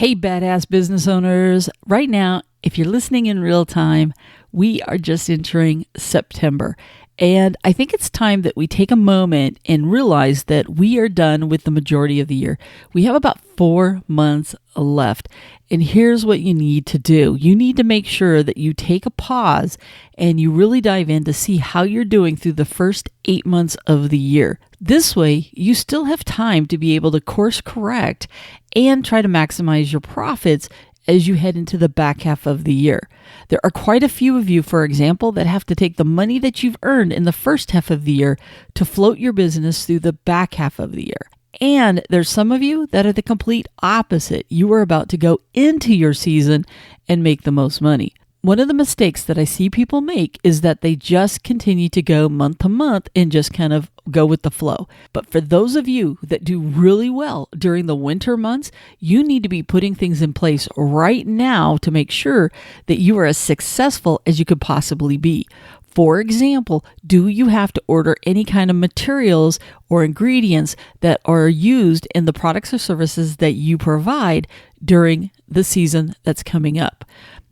Hey, badass business owners. Right now, if you're listening in real time, we are just entering September. And I think it's time that we take a moment and realize that we are done with the majority of the year. We have about 4 months left. And here's what you need to do. You need to make sure that you take a pause and you really dive in to see how you're doing through the first 8 months of the year. This way, you still have time to be able to course correct and try to maximize your profits as you head into the back half of the year. There are quite a few of you, for example, that have to take the money that you've earned in the first half of the year to float your business through the back half of the year. And there's some of you that are the complete opposite. You are about to go into your season and make the most money. One of the mistakes that I see people make is that they just continue to go month to month and just kind of go with the flow. But for those of you that do really well during the winter months, you need to be putting things in place right now to make sure that you are as successful as you could possibly be. For example, do you have to order any kind of materials or ingredients that are used in the products or services that you provide during the season that's coming up?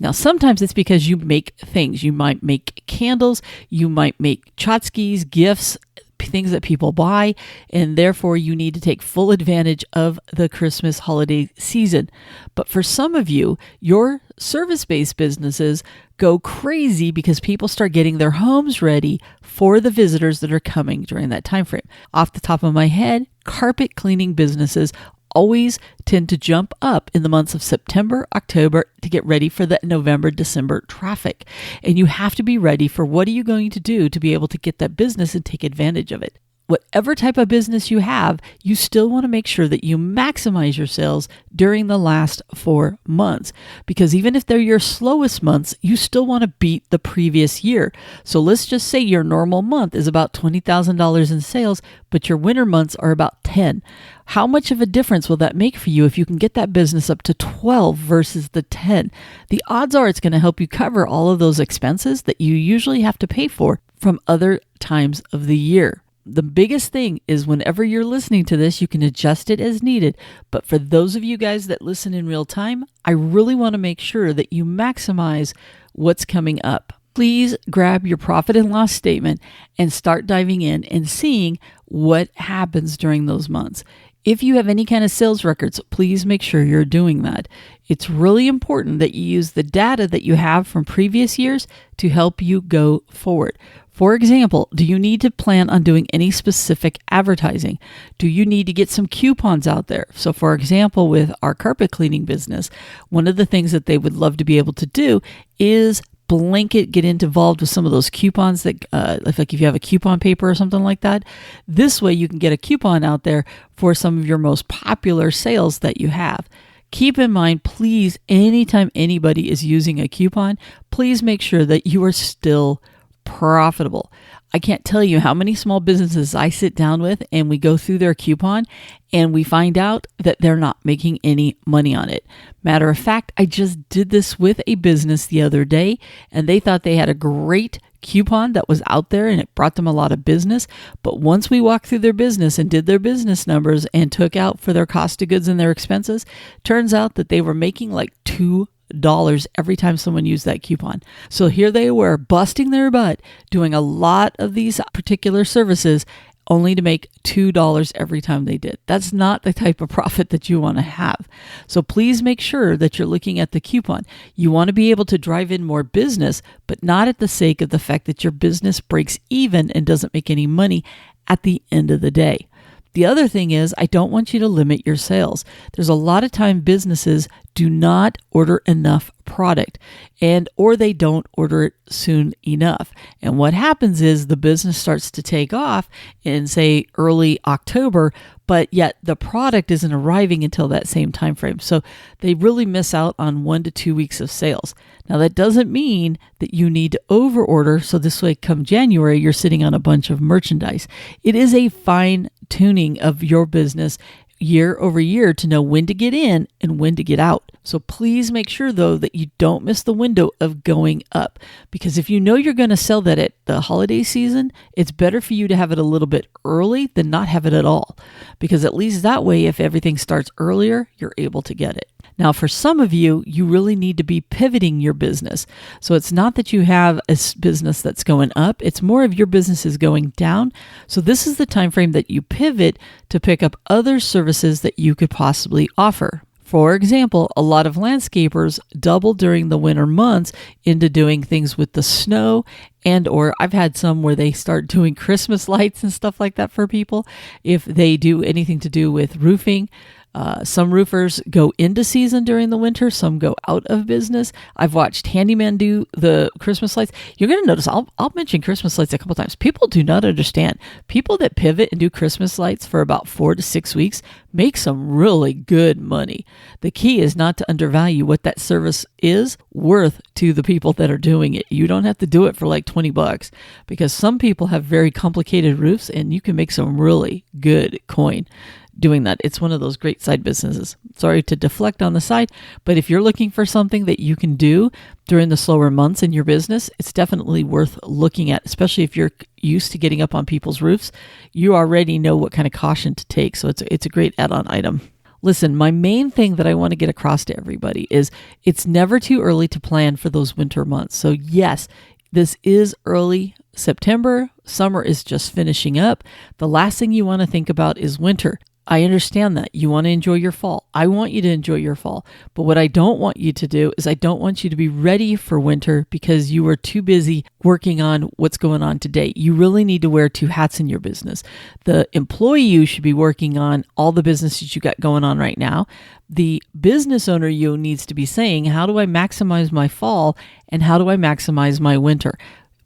Now, sometimes it's because you make things. You might make candles, you might make tchotchkes, gifts, things that people buy, and therefore you need to take full advantage of the Christmas holiday season. But for some of you, your service-based businesses go crazy because people start getting their homes ready for the visitors that are coming during that time frame. Off the top of my head, carpet cleaning businesses always tend to jump up in the months of September, October to get ready for the November, December traffic. And you have to be ready for what are you going to do to be able to get that business and take advantage of it. Whatever type of business you have, you still want to make sure that you maximize your sales during the last 4 months. Because even if they're your slowest months, you still want to beat the previous year. So let's just say your normal month is about $20,000 in sales, but your winter months are about 10. How much of a difference will that make for you if you can get that business up to 12 versus the 10? The odds are it's going to help you cover all of those expenses that you usually have to pay for from other times of the year. The biggest thing is whenever you're listening to this, you can adjust it as needed. But for those of you guys that listen in real time, I really want to make sure that you maximize what's coming up. Please grab your profit and loss statement and start diving in and seeing what happens during those months. If you have any kind of sales records, please make sure you're doing that. It's really important that you use the data that you have from previous years to help you go forward. For example, do you need to plan on doing any specific advertising? Do you need to get some coupons out there? So for example, with our carpet cleaning business, one of the things that they would love to be able to do is get involved with some of those coupons that, like if you have a coupon paper or something like that. This way you can get a coupon out there for some of your most popular sales that you have. Keep in mind, please, anytime anybody is using a coupon, please make sure that you are still profitable. I can't tell you how many small businesses I sit down with and we go through their coupon and we find out that they're not making any money on it. Matter of fact, I just did this with a business the other day and they thought they had a great coupon that was out there and it brought them a lot of business. But once we walked through their business and did their business numbers and took out for their cost of goods and their expenses, turns out that they were making like $2 every time someone used that coupon. So here they were busting their butt doing a lot of these particular services only to make $2 every time they did. That's not the type of profit that you want to have. So please make sure that you're looking at the coupon. You want to be able to drive in more business, but not at the sake of the fact that your business breaks even and doesn't make any money at the end of the day. The other thing is, I don't want you to limit your sales. There's a lot of time businesses do not order enough product or they don't order it soon enough. And what happens is the business starts to take off in, say, early October, but yet the product isn't arriving until that same time frame. So they really miss out on 1 to 2 weeks of sales. Now, that doesn't mean that you need to overorder, so this way come January, you're sitting on a bunch of merchandise. It is a fine tuning of your business year over year to know when to get in and when to get out. So please make sure, though, that you don't miss the window of going up. Because if you know you're going to sell that at the holiday season, it's better for you to have it a little bit early than not have it at all. Because at least that way, if everything starts earlier, you're able to get it. Now, for some of you, you really need to be pivoting your business. So it's not that you have a business that's going up, it's more of your business is going down. So this is the time frame that you pivot to pick up other services that you could possibly offer. For example, a lot of landscapers double during the winter months into doing things with the snow, and or I've had some where they start doing Christmas lights and stuff like that for people. If they do anything to do with roofing, some roofers go into season during the winter, some go out of business. I've watched handyman do the Christmas lights. You're going to notice, I'll mention Christmas lights a couple times. People do not understand. People that pivot and do Christmas lights for about 4 to 6 weeks make some really good money. The key is not to undervalue what that service is worth to the people that are doing it. You don't have to do it for like $20 because some people have very complicated roofs and you can make some really good coin doing that. It's one of those great side businesses. Sorry to deflect on the side, but if you're looking for something that you can do during the slower months in your business, it's definitely worth looking at, especially if you're used to getting up on people's roofs. You already know what kind of caution to take, so it's a great add-on item. Listen, my main thing that I want to get across to everybody is it's never too early to plan for those winter months. So yes, this is early September. Summer is just finishing up. The last thing you want to think about is winter. I understand that. You want to enjoy your fall. I want you to enjoy your fall. But what I don't want you to do is I don't want you to be ready for winter because you are too busy working on what's going on today. You really need to wear two hats in your business. The employee you should be working on all the businesses you got going on right now. The business owner you needs to be saying, how do I maximize my fall and how do I maximize my winter?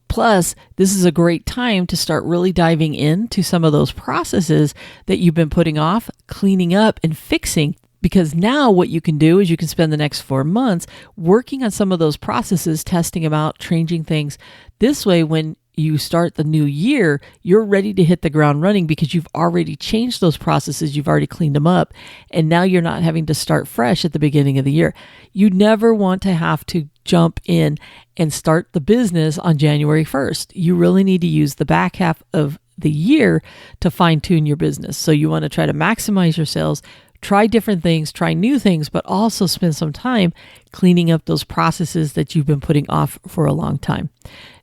Plus, this is a great time to start really diving into some of those processes that you've been putting off, cleaning up and fixing. Because now what you can do is you can spend the next 4 months working on some of those processes, testing them out, changing things. This way, when you start the new year, you're ready to hit the ground running because you've already changed those processes, you've already cleaned them up, and now you're not having to start fresh at the beginning of the year. You never want to have to jump in and start the business on January 1st. You really need to use the back half of the year to fine-tune your business. So you want to try to maximize your sales, try different things, try new things, but also spend some time cleaning up those processes that you've been putting off for a long time.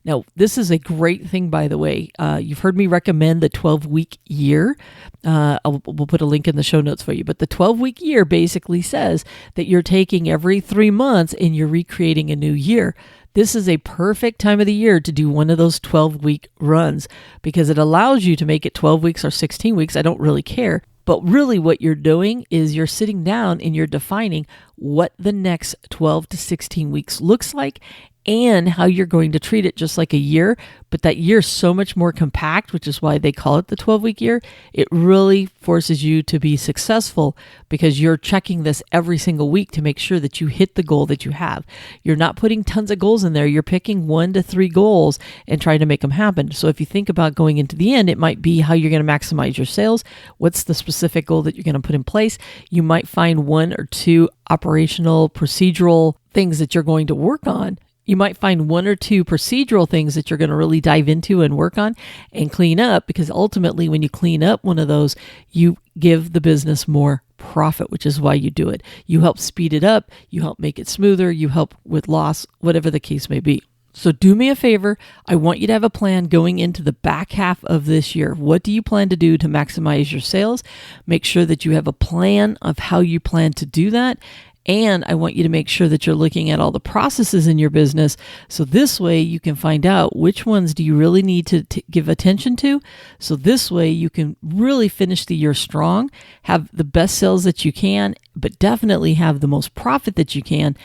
Now, this is a great thing, by the way. You've heard me recommend the 12-week year. We'll put a link in the show notes for you. But the 12-week year basically says that you're taking every 3 months and you're recreating a new year. This is a perfect time of the year to do one of those 12-week runs because it allows you to make it 12 weeks or 16 weeks. I don't really care. But really what you're doing is you're sitting down and you're defining what the next 12 to 16 weeks looks like and how you're going to treat it just like a year. But that year is so much more compact, which is why they call it the 12-week year. It really forces you to be successful because you're checking this every single week to make sure that you hit the goal that you have. You're not putting tons of goals in there. You're picking 1 to 3 goals and trying to make them happen. So if you think about going into the end, it might be how you're going to maximize your sales. What's the specific goal that you're going to put in place? You might find 1 or 2 operational, procedural things that you're going to work on. You might find 1 or 2 procedural things that you're going to really dive into and work on and clean up, because ultimately when you clean up one of those, you give the business more profit, which is why you do it. You help speed it up, you help make it smoother, you help with loss, whatever the case may be. So do me a favor. I want you to have a plan going into the back half of this year. What do you plan to do to maximize your sales? Make sure that you have a plan of how you plan to do that. And I want you to make sure that you're looking at all the processes in your business. So this way you can find out which ones do you really need to give attention to. So this way you can really finish the year strong, have the best sales that you can, but definitely have the most profit that you can.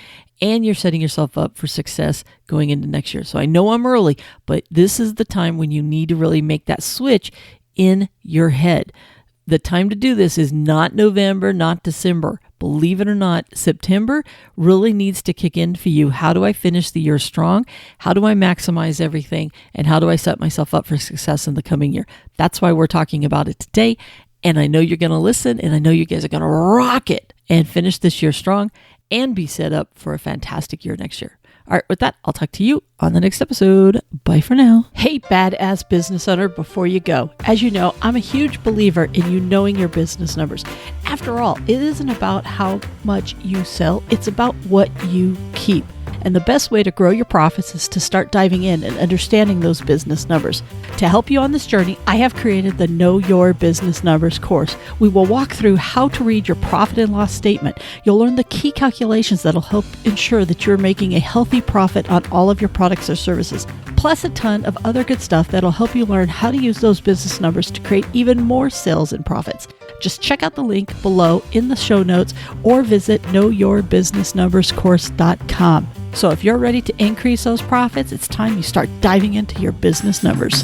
And you're setting yourself up for success going into next year. So I know I'm early, but this is the time when you need to really make that switch in your head. The time to do this is not November, not December. Believe it or not, September really needs to kick in for you. How do I finish the year strong? How do I maximize everything? And how do I set myself up for success in the coming year? That's why we're talking about it today. And I know you're going to listen, and I know you guys are going to rock it and finish this year strong and be set up for a fantastic year next year. All right, with that, I'll talk to you on the next episode. Bye for now. Hey, badass business owner, before you go, as you know, I'm a huge believer in you knowing your business numbers. After all, it isn't about how much you sell, it's about what you keep. And the best way to grow your profits is to start diving in and understanding those business numbers. To help you on this journey, I have created the Know Your Business Numbers course. We will walk through how to read your profit and loss statement. You'll learn the key calculations that'll help ensure that you're making a healthy profit on all of your products or services, plus a ton of other good stuff that'll help you learn how to use those business numbers to create even more sales and profits. Just check out the link below in the show notes or visit knowyourbusinessnumberscourse.com. So if you're ready to increase those profits, it's time you start diving into your business numbers.